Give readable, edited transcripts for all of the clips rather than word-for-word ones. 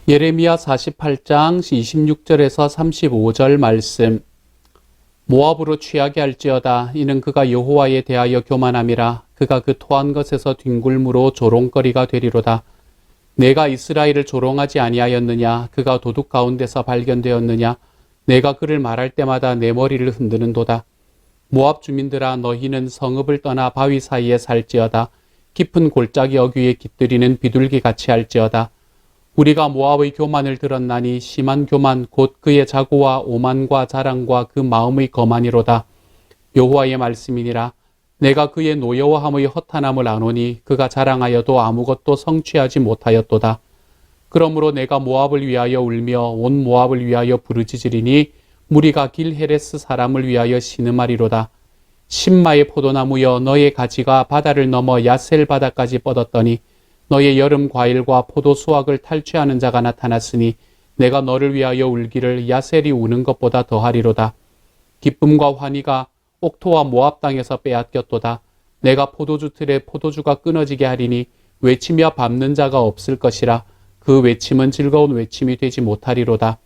예레미야 48장 26절에서 35절 말씀. 모압으로 취하게 할지어다. 이는 그가 여호와에 대하여 교만함이라. 그가 그 토한 것에서 뒹굴므로 조롱거리가 되리로다. 내가 이스라엘을 조롱하지 아니하였느냐? 그가 도둑 가운데서 발견되었느냐? 내가 그를 말할 때마다 내 머리를 흔드는도다. 모압 주민들아, 너희는 성읍을 떠나 바위 사이에 살지어다. 깊은 골짜기 어귀에 깃들이는 비둘기같이 할지어다. 우리가 모압의 교만을 들었나니 심한 교만 곧 그의 자고와 오만과 자랑과 그 마음의 거만이로다. 여호와의 말씀이니라. 내가 그의 노여워함의 허탄함을 아노니 그가 자랑하여도 아무것도 성취하지 못하였도다. 그러므로 내가 모압을 위하여 울며 온 모압을 위하여 부르짖으리니 무리가 길헤레스 사람을 위하여 신음하리로다. 신마의 포도나무여, 너의 가지가 바다를 넘어 야셀 바다까지 뻗었더니 너의 여름 과일과 포도 수확을 탈취하는 자가 나타났으니 내가 너를 위하여 울기를 야셀이 우는 것보다 더하리로다. 기쁨과 환희가 옥토와 모압 땅에서 빼앗겼도다. 내가 포도주 틀에 포도주가 끊어지게 하리니 외치며 밟는 자가 없을 것이라. 그 외침은 즐거운 외침이 되지 못하리로다.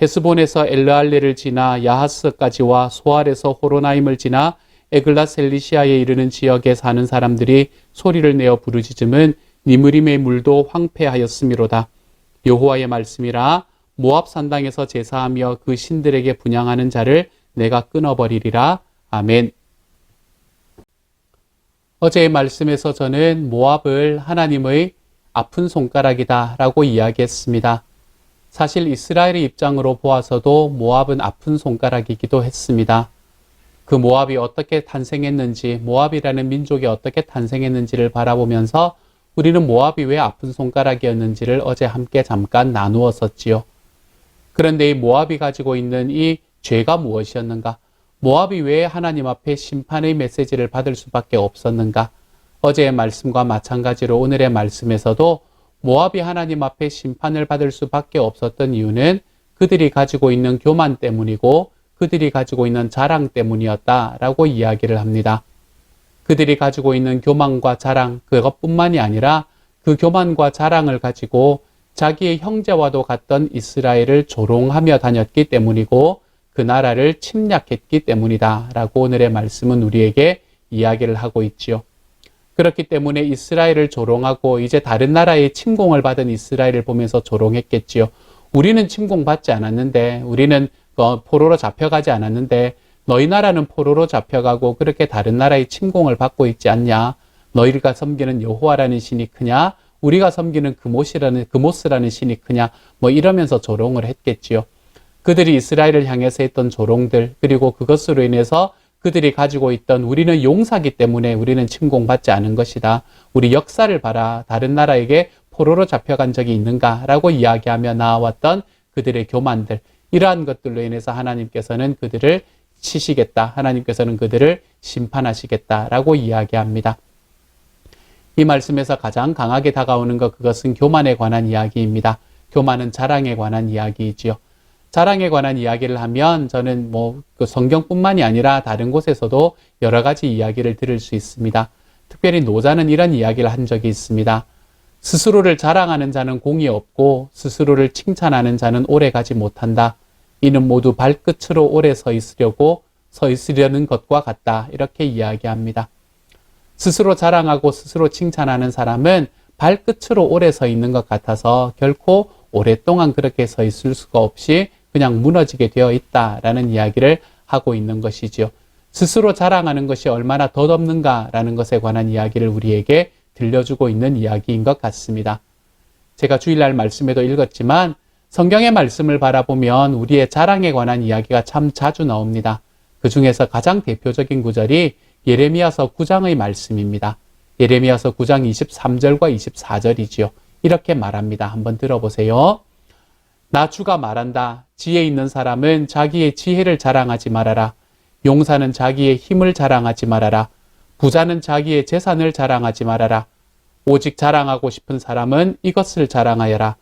헤스본에서 엘르알레를 지나 야하스까지와 소알에서 호로나임을 지나 에글라셀리시아에 이르는 지역에 사는 사람들이 소리를 내어 부르짖음은 니므림의 물도 황폐하였음이로다. 여호와의 말씀이라. 모압 산당에서 제사하며 그 신들에게 분향하는 자를 내가 끊어버리리라. 아멘. 어제의 말씀에서 저는 모압을 하나님의 아픈 손가락이다 라고 이야기했습니다. 사실 이스라엘의 입장으로 보아서도 모압은 아픈 손가락이기도 했습니다. 그 모압이 어떻게 탄생했는지, 모압이라는 민족이 어떻게 탄생했는지를 바라보면서 우리는 모압이 왜 아픈 손가락이었는지를 어제 함께 잠깐 나누었었지요. 그런데 이 모압이 가지고 있는 이 죄가 무엇이었는가? 모압이 왜 하나님 앞에 심판의 메시지를 받을 수밖에 없었는가? 어제의 말씀과 마찬가지로 오늘의 말씀에서도 모압이 하나님 앞에 심판을 받을 수밖에 없었던 이유는 그들이 가지고 있는 교만 때문이고 그들이 가지고 있는 자랑 때문이었다라고 이야기를 합니다. 그들이 가지고 있는 교만과 자랑, 그것뿐만이 아니라 그 교만과 자랑을 가지고 자기의 형제와도 같던 이스라엘을 조롱하며 다녔기 때문이고 그 나라를 침략했기 때문이다 라고 오늘의 말씀은 우리에게 이야기를 하고 있지요. 그렇기 때문에 이스라엘을 조롱하고 이제 다른 나라의 침공을 받은 이스라엘을 보면서 조롱했겠지요. 우리는 침공받지 않았는데, 우리는 포로로 잡혀가지 않았는데 너희 나라는 포로로 잡혀가고 그렇게 다른 나라의 침공을 받고 있지 않냐? 너희가 섬기는 여호와라는 신이 크냐? 우리가 섬기는 그모스라는 신이 크냐? 뭐 이러면서 조롱을 했겠지요. 그들이 이스라엘을 향해서 했던 조롱들, 그리고 그것으로 인해서 그들이 가지고 있던 우리는 용사기 때문에 우리는 침공받지 않은 것이다. 우리 역사를 봐라. 다른 나라에게 포로로 잡혀간 적이 있는가? 라고 이야기하며 나와왔던 그들의 교만들, 이러한 것들로 인해서 하나님께서는 그들을 치시겠다. 하나님께서는 그들을 심판하시겠다라고 이야기합니다. 이 말씀에서 가장 강하게 다가오는 것, 그것은 교만에 관한 이야기입니다. 교만은 자랑에 관한 이야기이지요. 자랑에 관한 이야기를 하면 저는 그 성경뿐만이 아니라 다른 곳에서도 여러 가지 이야기를 들을 수 있습니다. 특별히 노자는 이런 이야기를 한 적이 있습니다. 스스로를 자랑하는 자는 공이 없고 스스로를 칭찬하는 자는 오래 가지 못한다. 이는 모두 발끝으로 오래 서 있으려는 것과 같다. 이렇게 이야기합니다. 스스로 자랑하고 스스로 칭찬하는 사람은 발끝으로 오래 서 있는 것 같아서 결코 오랫동안 그렇게 서 있을 수가 없이 그냥 무너지게 되어 있다라는 이야기를 하고 있는 것이지요. 스스로 자랑하는 것이 얼마나 덧없는가라는 것에 관한 이야기를 우리에게 들려주고 있는 이야기인 것 같습니다. 제가 주일날 말씀에도 읽었지만 성경의 말씀을 바라보면 우리의 자랑에 관한 이야기가 참 자주 나옵니다. 그 중에서 가장 대표적인 구절이 예레미야서 9장의 말씀입니다. 예레미야서 9장 23절과 24절이지요. 이렇게 말합니다. 한번 들어보세요. 나 주가 말한다. 지혜 있는 사람은 자기의 지혜를 자랑하지 말아라. 용사는 자기의 힘을 자랑하지 말아라. 부자는 자기의 재산을 자랑하지 말아라. 오직 자랑하고 싶은 사람은 이것을 자랑하여라.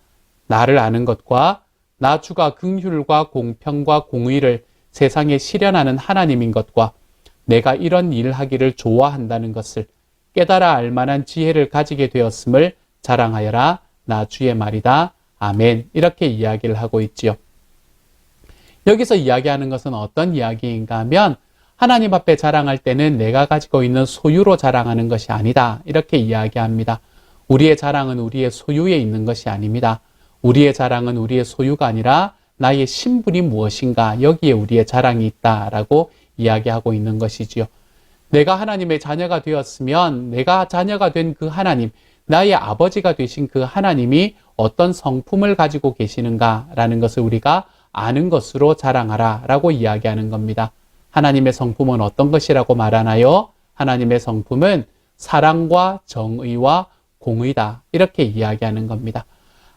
나를 아는 것과 나 주가 긍휼과 공평과 공의를 세상에 실현하는 하나님인 것과 내가 이런 일을 하기를 좋아한다는 것을 깨달아 알만한 지혜를 가지게 되었음을 자랑하여라. 나 주의 말이다. 아멘. 이렇게 이야기를 하고 있지요. 여기서 이야기하는 것은 어떤 이야기인가 하면 하나님 앞에 자랑할 때는 내가 가지고 있는 소유로 자랑하는 것이 아니다. 이렇게 이야기합니다. 우리의 자랑은 우리의 소유에 있는 것이 아닙니다. 우리의 자랑은 우리의 소유가 아니라 나의 신분이 무엇인가 여기에 우리의 자랑이 있다라고 이야기하고 있는 것이지요. 내가 하나님의 자녀가 되었으면 내가 자녀가 된 그 하나님, 나의 아버지가 되신 그 하나님이 어떤 성품을 가지고 계시는가라는 것을 우리가 아는 것으로 자랑하라 라고 이야기하는 겁니다. 하나님의 성품은 어떤 것이라고 말하나요? 하나님의 성품은 사랑과 정의와 공의다. 이렇게 이야기하는 겁니다.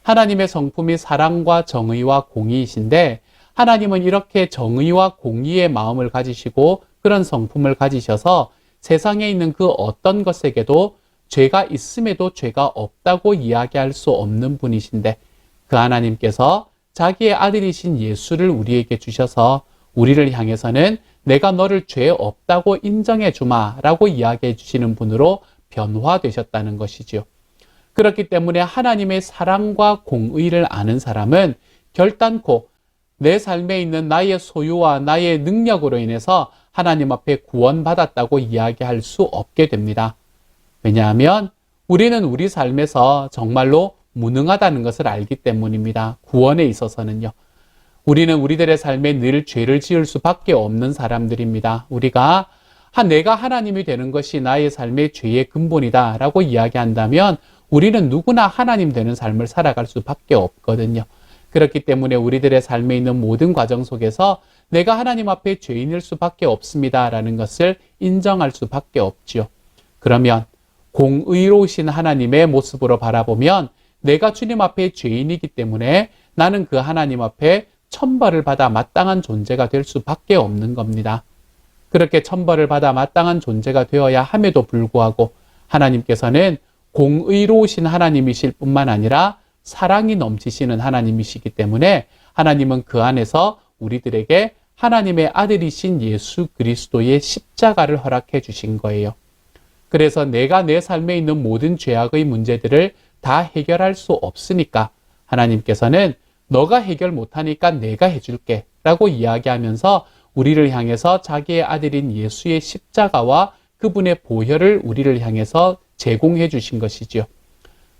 하나님의 성품이 사랑과 정의와 공의이신데 하나님은 이렇게 정의와 공의의 마음을 가지시고 그런 성품을 가지셔서 세상에 있는 그 어떤 것에게도 죄가 있음에도 죄가 없다고 이야기할 수 없는 분이신데 그 하나님께서 자기의 아들이신 예수를 우리에게 주셔서 우리를 향해서는 내가 너를 죄 없다고 인정해 주마 라고 이야기해 주시는 분으로 변화되셨다는 것이지요. 그렇기 때문에 하나님의 사랑과 공의를 아는 사람은 결단코 내 삶에 있는 나의 소유와 나의 능력으로 인해서 하나님 앞에 구원받았다고 이야기할 수 없게 됩니다. 왜냐하면 우리는 우리 삶에서 정말로 무능하다는 것을 알기 때문입니다. 구원에 있어서는요. 우리는 우리들의 삶에 늘 죄를 지을 수밖에 없는 사람들입니다. 우리가 내가 하나님이 되는 것이 나의 삶의 죄의 근본이다 라고 이야기한다면 우리는 누구나 하나님 되는 삶을 살아갈 수밖에 없거든요. 그렇기 때문에 우리들의 삶에 있는 모든 과정 속에서 내가 하나님 앞에 죄인일 수밖에 없습니다 라는 것을 인정할 수밖에 없지요. 그러면 공의로우신 하나님의 모습으로 바라보면 내가 주님 앞에 죄인이기 때문에 나는 그 하나님 앞에 천벌을 받아 마땅한 존재가 될 수밖에 없는 겁니다. 그렇게 천벌을 받아 마땅한 존재가 되어야 함에도 불구하고 하나님께서는 공의로우신 하나님이실 뿐만 아니라 사랑이 넘치시는 하나님이시기 때문에 하나님은 그 안에서 우리들에게 하나님의 아들이신 예수 그리스도의 십자가를 허락해 주신 거예요. 그래서 내가 내 삶에 있는 모든 죄악의 문제들을 다 해결할 수 없으니까 하나님께서는 너가 해결 못하니까 내가 해줄게 라고 이야기하면서 우리를 향해서 자기의 아들인 예수의 십자가와 그분의 보혈을 우리를 향해서 제공해 주신 것이지요.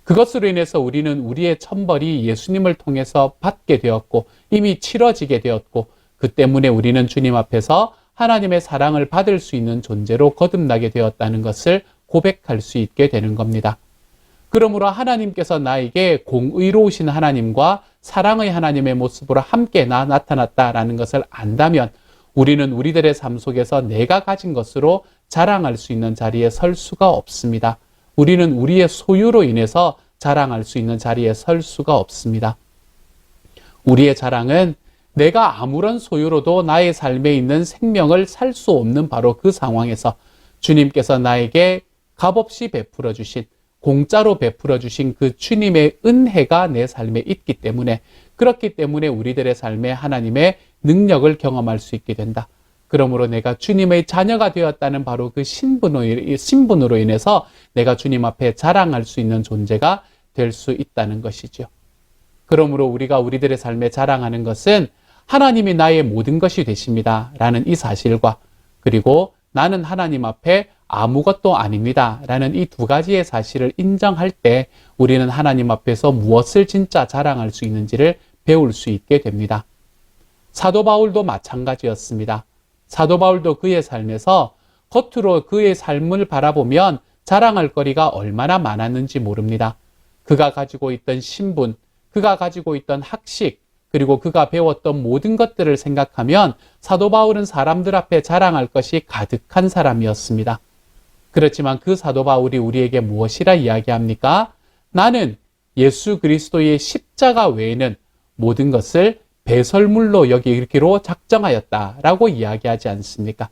그것으로 인해서 우리는 우리의 천벌이 예수님을 통해서 받게 되었고 이미 치러지게 되었고 그 때문에 우리는 주님 앞에서 하나님의 사랑을 받을 수 있는 존재로 거듭나게 되었다는 것을 고백할 수 있게 되는 겁니다. 그러므로 하나님께서 나에게 공의로우신 하나님과 사랑의 하나님의 모습으로 함께 나타났다라는 것을 안다면 우리는 우리들의 삶 속에서 내가 가진 것으로 자랑할 수 있는 자리에 설 수가 없습니다. 우리는 우리의 소유로 인해서 자랑할 수 있는 자리에 설 수가 없습니다. 우리의 자랑은 내가 아무런 소유로도 나의 삶에 있는 생명을 살 수 없는 바로 그 상황에서 주님께서 나에게 값없이 베풀어 주신 공짜로 베풀어 주신 그 주님의 은혜가 내 삶에 있기 때문에 그렇기 때문에 우리들의 삶에 하나님의 능력을 경험할 수 있게 된다. 그러므로 내가 주님의 자녀가 되었다는 바로 그 신분으로 인해서 내가 주님 앞에 자랑할 수 있는 존재가 될 수 있다는 것이죠. 그러므로 우리가 우리들의 삶에 자랑하는 것은 하나님이 나의 모든 것이 되십니다 라는 이 사실과 그리고 나는 하나님 앞에 아무것도 아닙니다 라는 이 두 가지의 사실을 인정할 때 우리는 하나님 앞에서 무엇을 진짜 자랑할 수 있는지를 배울 수 있게 됩니다. 사도 바울도 마찬가지였습니다. 사도 바울도 그의 삶에서 겉으로 그의 삶을 바라보면 자랑할 거리가 얼마나 많았는지 모릅니다. 그가 가지고 있던 신분, 그가 가지고 있던 학식, 그리고 그가 배웠던 모든 것들을 생각하면 사도 바울은 사람들 앞에 자랑할 것이 가득한 사람이었습니다. 그렇지만 그 사도 바울이 우리에게 무엇이라 이야기합니까? 나는 예수 그리스도의 십자가 외에는 모든 것을 배설물로 여기기로 작정하였다라고 이야기하지 않습니까?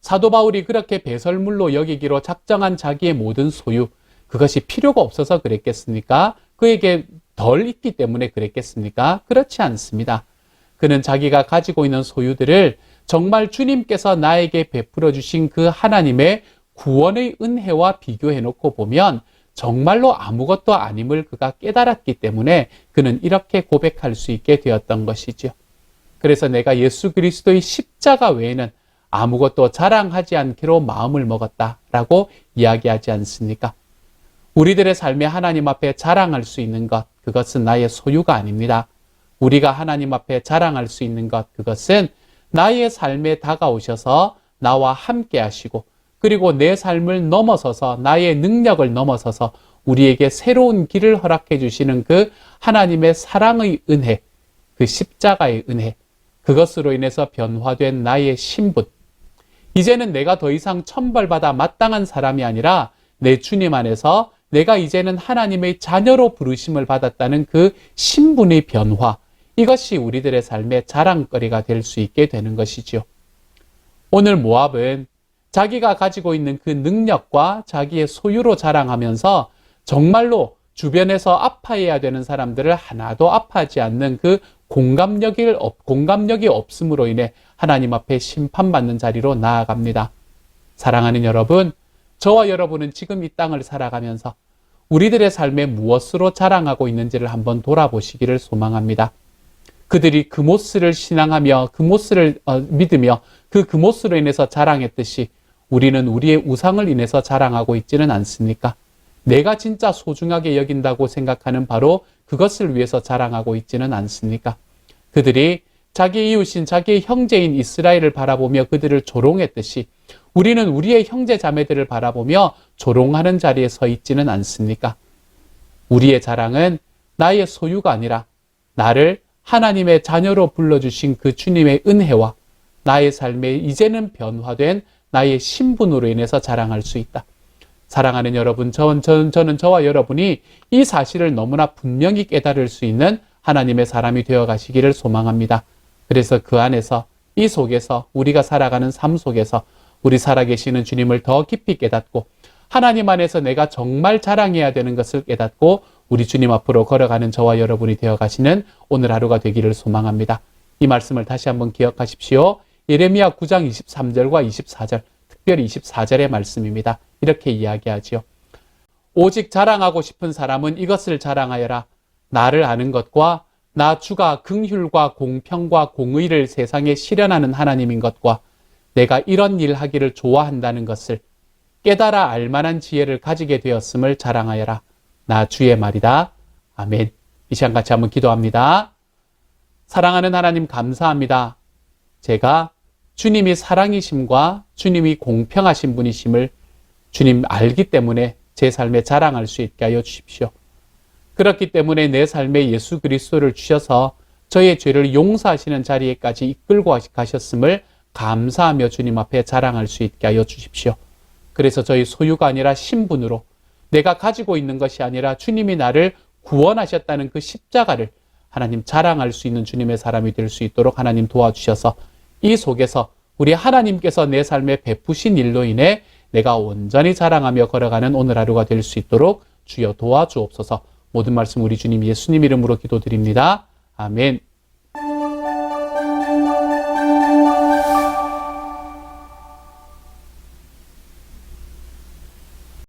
사도 바울이 그렇게 배설물로 여기기로 작정한 자기의 모든 소유, 그것이 필요가 없어서 그랬겠습니까? 그에게 덜 있기 때문에 그랬겠습니까? 그렇지 않습니다. 그는 자기가 가지고 있는 소유들을 정말 주님께서 나에게 베풀어 주신 그 하나님의 구원의 은혜와 비교해 놓고 보면 정말로 아무것도 아님을 그가 깨달았기 때문에 그는 이렇게 고백할 수 있게 되었던 것이죠. 그래서 내가 예수 그리스도의 십자가 외에는 아무것도 자랑하지 않기로 마음을 먹었다라고 이야기하지 않습니까? 우리들의 삶에 하나님 앞에 자랑할 수 있는 것, 그것은 나의 소유가 아닙니다. 우리가 하나님 앞에 자랑할 수 있는 것, 그것은 나의 삶에 다가오셔서 나와 함께 하시고, 그리고 내 삶을 넘어서서, 나의 능력을 넘어서서 우리에게 새로운 길을 허락해 주시는 그 하나님의 사랑의 은혜, 그 십자가의 은혜, 그것으로 인해서 변화된 나의 신분. 이제는 내가 더 이상 천벌받아 마땅한 사람이 아니라 내 주님 안에서 내가 이제는 하나님의 자녀로 부르심을 받았다는 그 신분의 변화, 이것이 우리들의 삶의 자랑거리가 될 수 있게 되는 것이지요. 오늘 모압은 자기가 가지고 있는 그 능력과 자기의 소유로 자랑하면서 정말로 주변에서 아파해야 되는 사람들을 하나도 아파하지 않는 그 공감력이 없음으로 인해 하나님 앞에 심판받는 자리로 나아갑니다. 사랑하는 여러분, 저와 여러분은 지금 이 땅을 살아가면서 우리들의 삶에 무엇으로 자랑하고 있는지를 한번 돌아보시기를 소망합니다. 그들이 그모스를 신앙하며 그모스를 믿으며 그 그모스로 인해서 자랑했듯이 우리는 우리의 우상을 인해서 자랑하고 있지는 않습니까? 내가 진짜 소중하게 여긴다고 생각하는 바로 그것을 위해서 자랑하고 있지는 않습니까? 그들이 자기 이웃인 자기의 형제인 이스라엘을 바라보며 그들을 조롱했듯이 우리는 우리의 형제 자매들을 바라보며 조롱하는 자리에 서 있지는 않습니까? 우리의 자랑은 나의 소유가 아니라 나를 하나님의 자녀로 불러주신 그 주님의 은혜와 나의 삶에 이제는 변화된 나의 신분으로 인해서 자랑할 수 있다. 사랑하는 여러분, 저는 저와 여러분이 이 사실을 너무나 분명히 깨달을 수 있는 하나님의 사람이 되어 가시기를 소망합니다. 그래서 그 안에서, 이 속에서, 우리가 살아가는 삶 속에서 우리 살아계시는 주님을 더 깊이 깨닫고 하나님 안에서 내가 정말 자랑해야 되는 것을 깨닫고 우리 주님 앞으로 걸어가는 저와 여러분이 되어 가시는 오늘 하루가 되기를 소망합니다. 이 말씀을 다시 한번 기억하십시오. 예레미야 9장 23절과 24절, 특별히 24절의 말씀입니다. 이렇게 이야기하지요. 오직 자랑하고 싶은 사람은 이것을 자랑하여라. 나를 아는 것과 나 주가 긍휼과 공평과 공의를 세상에 실현하는 하나님인 것과 내가 이런 일 하기를 좋아한다는 것을 깨달아 알만한 지혜를 가지게 되었음을 자랑하여라. 나 주의 말이다. 아멘. 이 시간 같이 한번 기도합니다. 사랑하는 하나님 감사합니다. 제가 주님이 사랑이심과 주님이 공평하신 분이심을 주님 알기 때문에 제 삶에 자랑할 수 있게 하여 주십시오. 그렇기 때문에 내 삶에 예수 그리스도를 주셔서 저의 죄를 용서하시는 자리에까지 이끌고 가셨음을 감사하며 주님 앞에 자랑할 수 있게 하여 주십시오. 그래서 저희 소유가 아니라 신분으로 내가 가지고 있는 것이 아니라 주님이 나를 구원하셨다는 그 십자가를 하나님 자랑할 수 있는 주님의 사람이 될 수 있도록 하나님 도와주셔서 이 속에서 우리 하나님께서 내 삶에 베푸신 일로 인해 내가 온전히 자랑하며 걸어가는 오늘 하루가 될 수 있도록 주여 도와주옵소서. 모든 말씀 우리 주님 예수님 이름으로 기도드립니다. 아멘.